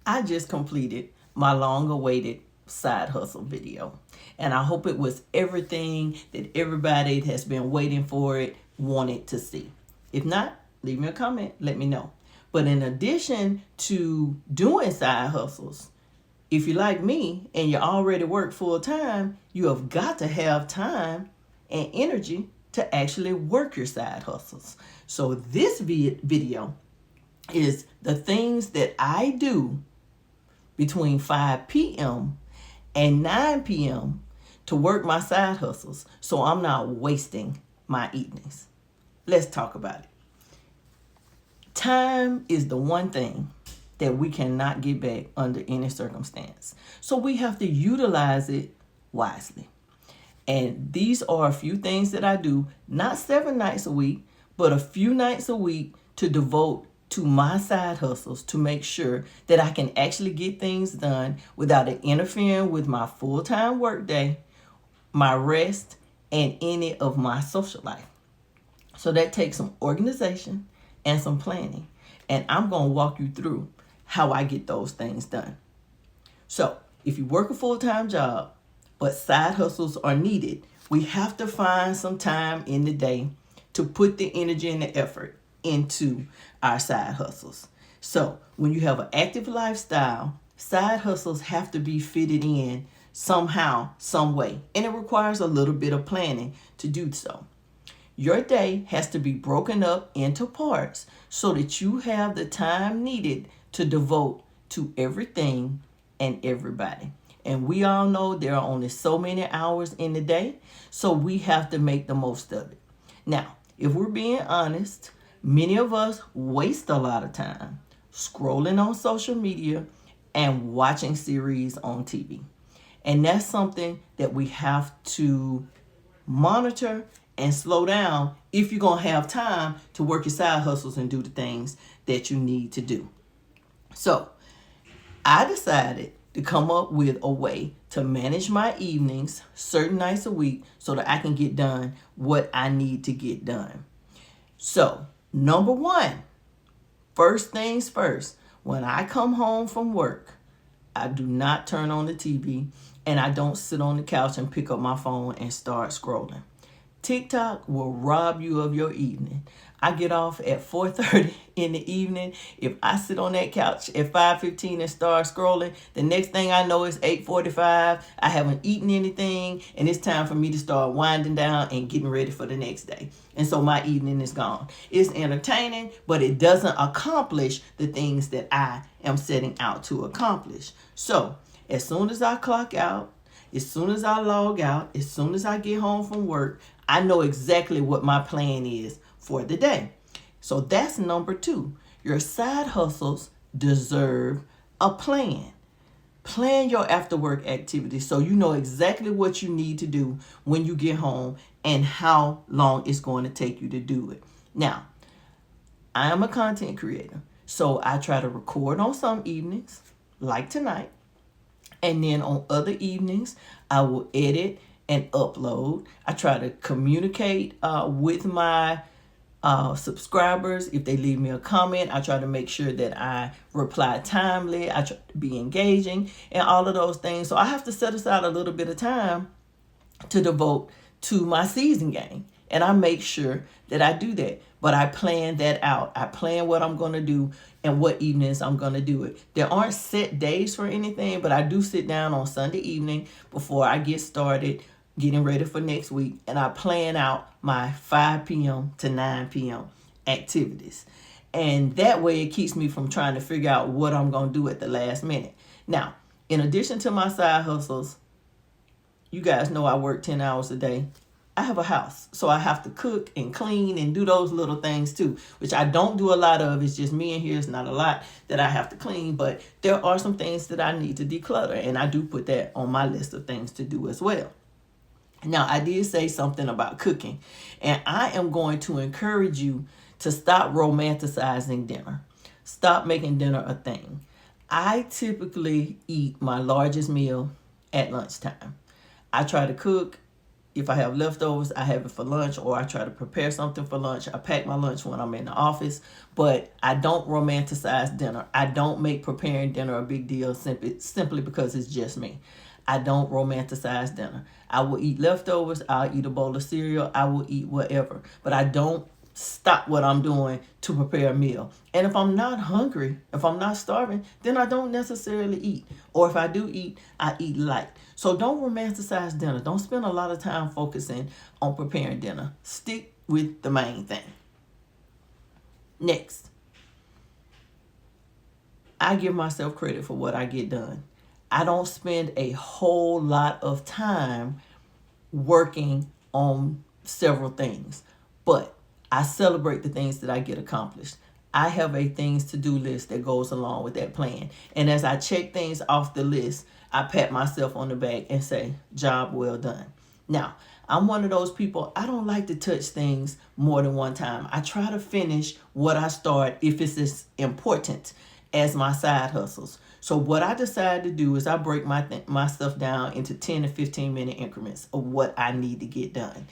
I just completed my long-awaited side hustle video. And I hope it was everything that everybody has been waiting for it, wanted to see. If not, leave me a comment, let me know. But in addition to doing side hustles, if you're like me and you already work full time, you have got to have time and energy to actually work your side hustles. So this video is the things that I do between 5 p.m. and 9 p.m. to work my side hustles so I'm not wasting my evenings. Let's talk about it. Time is the one thing that we cannot get back under any circumstance. So we have to utilize it wisely. And these are a few things that I do, not 7 nights a week, but a few nights a week to devote to my side hustles to make sure that I can actually get things done without it interfering with my full-time workday, my rest, and any of my social life. So that takes some organization and some planning. And I'm going to walk you through how I get those things done. So if you work a full-time job, but side hustles are needed, we have to find some time in the day to put the energy and the effort into our side hustles. So when you have an active lifestyle, side hustles have to be fitted in somehow, some way. And it requires a little bit of planning to do so. Your day has to be broken up into parts so that you have the time needed to devote to everything and everybody. And we all know there are only so many hours in the day, so we have to make the most of it. Now, if we're being honest, many of us waste a lot of time scrolling on social media and watching series on TV. And that's something that we have to monitor and slow down if you're going to have time to work your side hustles and do the things that you need to do. So I decided to come up with a way to manage my evenings certain nights a week so that I can get done what I need to get done. So, number one, first things first, when I come home from work, I do not turn on the TV and I don't sit on the couch and pick up my phone and start scrolling. TikTok will rob you of your evening. I get off at 4:30 in the evening. If I sit on that couch at 5:15 and start scrolling, the next thing I know is 8:45. I haven't eaten anything, and it's time for me to start winding down and getting ready for the next day. And so my evening is gone. It's entertaining, but it doesn't accomplish the things that I am setting out to accomplish. So as soon as I clock out, as soon as I log out, as soon as I get home from work, I know exactly what my plan is for the day. So that's number two. Your side hustles deserve a plan. Plan your after work activities so you know exactly what you need to do when you get home and how long it's going to take you to do it. Now, I am a content creator, so I try to record on some evenings, like tonight, and then on other evenings, I will edit and upload. I try to communicate with my subscribers. If they leave me a comment, I try to make sure that I reply timely. I try to be engaging and all of those things. So I have to set aside a little bit of time to devote to my season game. And I make sure that I do that. But I plan that out. I plan what I'm going to do and what evenings I'm going to do it. There aren't set days for anything, but I do sit down on Sunday evening before I get started getting ready for next week, and I plan out my 5 p.m. to 9 p.m. activities. And that way it keeps me from trying to figure out what I'm going to do at the last minute. Now, in addition to my side hustles, you guys know I work 10 hours a day. I have a house, so I have to cook and clean and do those little things too, which I don't do a lot of. It's just me in here. It's not a lot that I have to clean, but there are some things that I need to declutter, and I do put that on my list of things to do as well. Now, I did say something about cooking, and I am going to encourage you to stop romanticizing dinner. Stop making dinner a thing. I typically eat my largest meal at lunchtime. I try to cook If I have leftovers, I have it for lunch, or I try to prepare something for lunch. I pack my lunch when I'm in the office, but I don't romanticize dinner. I don't make preparing dinner a big deal simply because it's just me. I don't romanticize dinner. I will eat leftovers. I'll eat a bowl of cereal. I will eat whatever, but I don't stop what I'm doing to prepare a meal. And if I'm not hungry, if I'm not starving, then I don't necessarily eat. Or if I do eat, I eat light. So don't romanticize dinner. Don't spend a lot of time focusing on preparing dinner. Stick with the main thing. Next, I give myself credit for what I get done. I don't spend a whole lot of time working on several things, but I celebrate the things that I get accomplished. I have a things to do list that goes along with that plan. And as I check things off the list, I pat myself on the back and say, job well done. Now, I'm one of those people, I don't like to touch things more than one time. I try to finish what I start if it's as important as my side hustles. So what I decide to do is I break my stuff down into 10 to 15 minute increments of what I need to get done.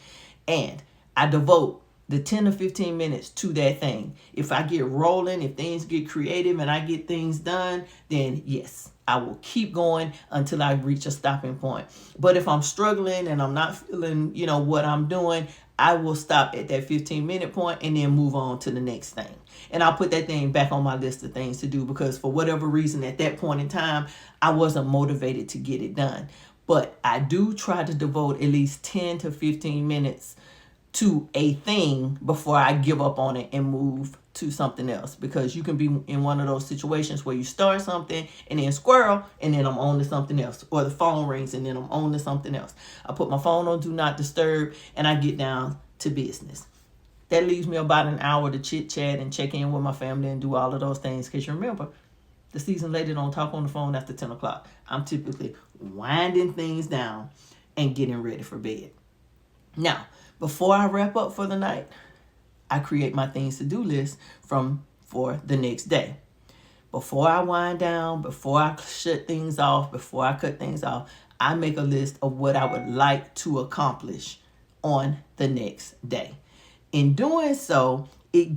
And I devote the 10 to 15 minutes to that thing. If I get rolling, if things get creative and I get things done, then yes, I will keep going until I reach a stopping point. But if I'm struggling and I'm not feeling, what I'm doing, I will stop at that 15-minute point and then move on to the next thing. And I'll put that thing back on my list of things to do because for whatever reason at that point in time, I wasn't motivated to get it done. But I do try to devote at least 10 to 15 minutes to a thing before I give up on it and move to something else, because you can be in one of those situations where you start something and then squirrel and then I'm on to something else, or the phone rings and then I'm on to something else. I put my phone on do not disturb and I get down to business. That leaves me about an hour to chit chat and check in with my family and do all of those things, because you remember the seasoned lady don't talk on the phone after 10 o'clock. I'm typically winding things down and getting ready for bed. Now, before I wrap up for the night, I create my things to do list for the next day. Before I wind down, before I shut things off, before I cut things off, I make a list of what I would like to accomplish on the next day. In doing so, it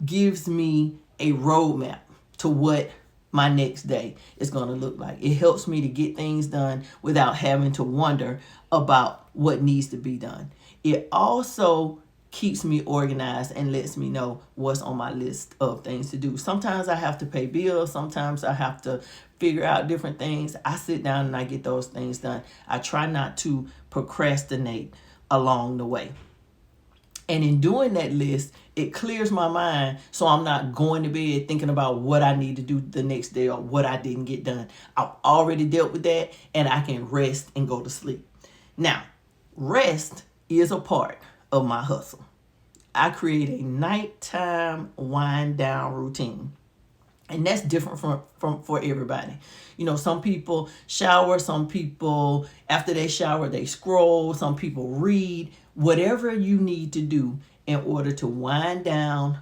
gives me a roadmap to what my next day is going to look like. It helps me to get things done without having to wonder about what needs to be done. It also keeps me organized and lets me know what's on my list of things to do. Sometimes I have to pay bills. Sometimes I have to figure out different things. I sit down and I get those things done. I try not to procrastinate along the way. And in doing that list, it clears my mind so I'm not going to bed thinking about what I need to do the next day or what I didn't get done. I've already dealt with that and I can rest and go to sleep. Now, rest is a part of my hustle. I create a nighttime wind down routine. And that's different for everybody. Some people shower, some people, after they shower, they scroll, some people read. Whatever you need to do in order to wind down,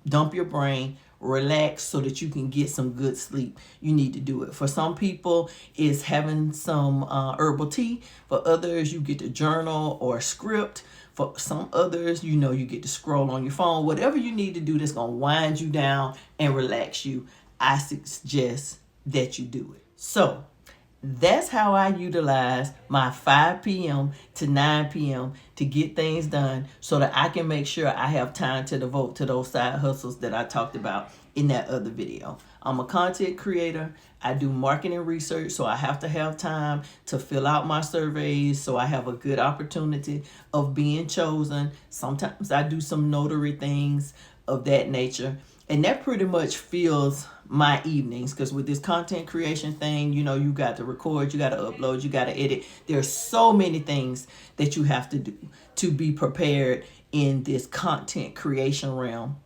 dump your brain, relax so that you can get some good sleep, you need to do it. For some people, it's having some herbal tea. For others, you get to journal or script. For some others, you get to scroll on your phone. Whatever you need to do that's going to wind you down and relax you, I suggest that you do it. So that's how I utilize my 5 p.m. to 9 p.m. to get things done so that I can make sure I have time to devote to those side hustles that I talked about in that other video. I'm a content creator. I do marketing research, so I have to have time to fill out my surveys so I have a good opportunity of being chosen. Sometimes I do some notary things of that nature. And that pretty much fills my evenings, because with this content creation thing, you got to record, you got to upload, you got to edit. There's so many things that you have to do to be prepared in this content creation realm.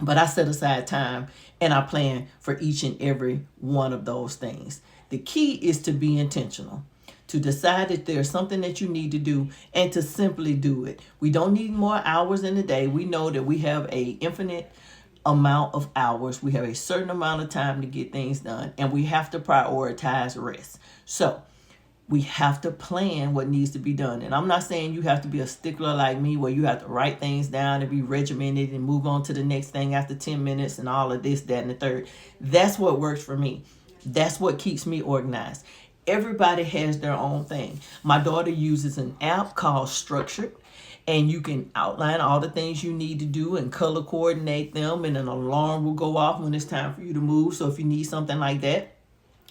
But I set aside time and I plan for each and every one of those things. The key is to be intentional, to decide that there's something that you need to do and to simply do it. We don't need more hours in the day. We know that we have an infinite amount of hours. We have a certain amount of time to get things done, and we have to prioritize rest. So We have to plan what needs to be done. And I'm not saying you have to be a stickler like me where you have to write things down and be regimented and move on to the next thing after 10 minutes and all of this, that, and the third. That's what works for me. That's what keeps me organized. Everybody has their own thing. My daughter uses an app called Structured, and you can outline all the things you need to do and color coordinate them, and an alarm will go off when it's time for you to move. So if you need something like that,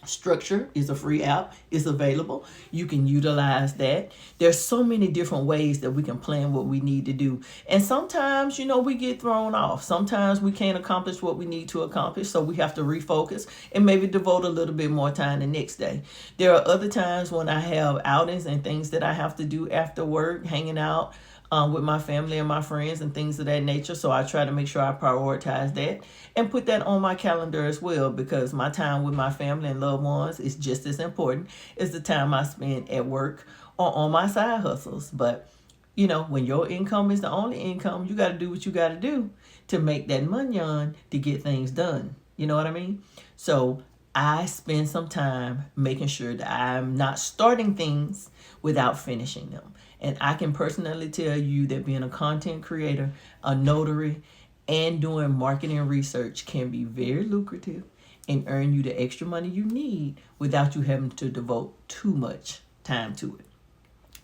Structure is a free app. It's available. You can utilize that. There's so many different ways that we can plan what we need to do. And sometimes, we get thrown off. Sometimes we can't accomplish what we need to accomplish, so we have to refocus and maybe devote a little bit more time the next day. There are other times when I have outings and things that I have to do after work, hanging out with my family and my friends and things of that nature. So I try to make sure I prioritize that and put that on my calendar as well, because my time with my family and loved ones is just as important as the time I spend at work or on my side hustles. But, when your income is the only income, you got to do what you got to do to make that money on to get things done. You know what I mean? So I spend some time making sure that I'm not starting things without finishing them. And I can personally tell you that being a content creator, a notary, and doing marketing research can be very lucrative and earn you the extra money you need without you having to devote too much time to it.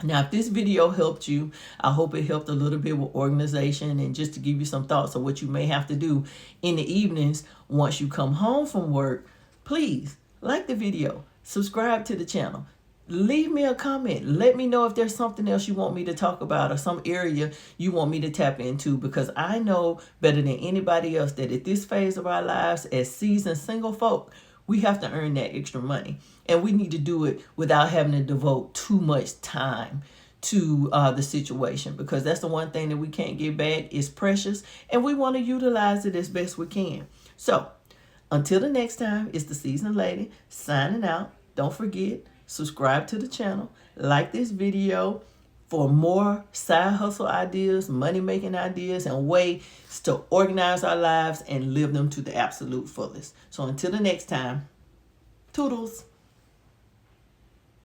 Now, if this video helped you, I hope it helped a little bit with organization and just to give you some thoughts of what you may have to do in the evenings once you come home from work. Please like the video, subscribe to the channel. Leave me a comment. Let me know if there's something else you want me to talk about or some area you want me to tap into, because I know better than anybody else that at this phase of our lives as seasoned single folk, we have to earn that extra money. And we need to do it without having to devote too much time to the situation, because that's the one thing that we can't get back. Is precious, and we want to utilize it as best we can. So until the next time, it's the Seasoned Lady signing out. Don't forget, subscribe to the channel, like this video for more side hustle ideas, money-making ideas, and ways to organize our lives and live them to the absolute fullest. So until the next time, toodles.